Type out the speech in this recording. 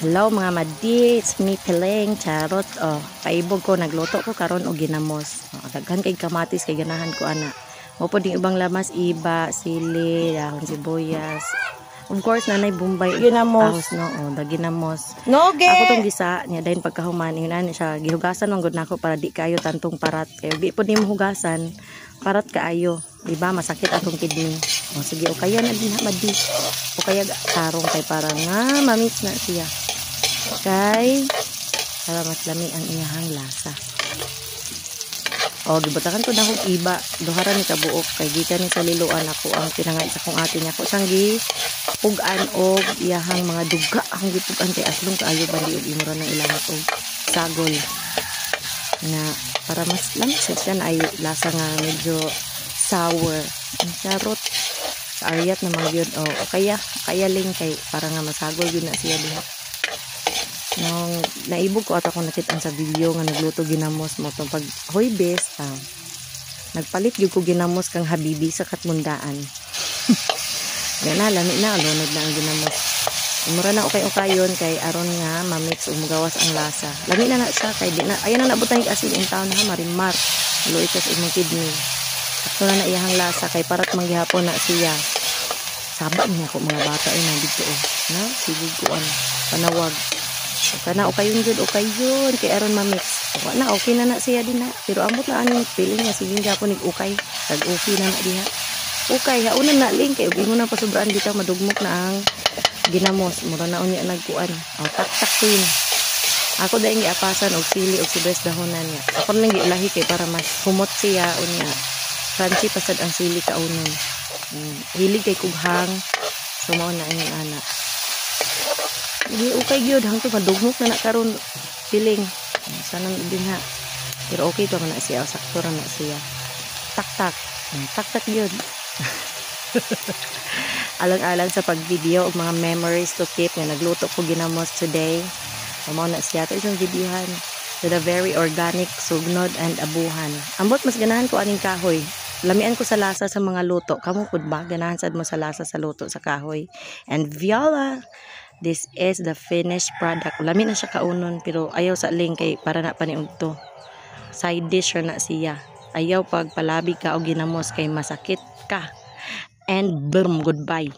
Hello mga madi, it's me Peleng, charot. Oh, paibog ko, nagluto ko karon og ginamos. Oh, daghan kay kamatis kay ganahan ko ana. Mo po ding ibang lamas, iba, sili, dahon sibuyas. Of course, nanay Bombay. Ginamos. Ahos no, oh, da ginamos. Noge. Ako tong gisa niya dayon pagkahuman, yun siya gihugasan man gud nako para di kayo tantong parat. Kay di po nimo hugasan, parat kaayo. Di ba masakit atong kidney. Oh, sige, o kaya na din madi. O kaya tarong kay para nga mamix na siya. Kay para mas lami ang iyahang lasa. O gibutakan ko na kog iba, duhara ni kabuok kay gikan ni sa liluan ako ang pinangay sa kong ate niya ko sang gi pugan og iyahang mga duga ang gipugan kay aslong kaayo bandi og imura ng ilang og sagol na para mas lami siya na ay lasa nga medyo sour ang charot kaayat na magyud o kaya ling kay para nga masagol yun na siya diha. Nung naibog ko at ako nakita sa video nga nagluto ginamos mo itong pag Huwebes, nagpalit yung ko ginamos kang habibi sa katmundaan. Yan na, lami na, alunod na ang ginamos. Mura na okay-okayon kay aron nga mamix o magawas ang lasa. Lami na na siya kay di na, ayan na nabutang asin in town ha, marimar. Luoy ka sa imong kidney. Sakto na iyahang lasa kay parat manggihapon na siya. Saba niya ko mga bata ay nandito na, sigig ko panawag. Kana okayon jud okayon kay aron mamix. Na okay na siya din na. Pero ambot na aning feeling nga sige gyapon nig ukay. Tag okay na diha. Okay ha una na ling kay ug ingon na pasubraan bitaw madugmok na ang ginamos. Mura na unya nagkuan. Aw tak queen. Ako daing giapasan og sili og sibuyas dahonan niya. Ako nang gilahi kay para mas humot siya unya. Crunchy pasad ang sili kaunon. Hilig kay kughang. So mao na ang ana. Hindi okay gyud hangtod madugmok na karon feeling sana din ha pero okay to na siya sakto ra na siya tak gyud alang-alang sa pagvideo og mga memories to keep nga nagluto ko ginamos today mao na siya to isang videohan with a very organic sugnod and abuhan ambot mas ganahan ko aning kahoy lamian ko sa lasa sa mga luto kamo pud ba ganahan sad mo sa lasa sa luto sa kahoy and voila. This is the finished product. Lami na siya kaunon pero ayaw sa ling kay para na paniud to. Side dish na siya. Ayaw pag palabi ka o ginamos kay masakit ka. And boom, goodbye.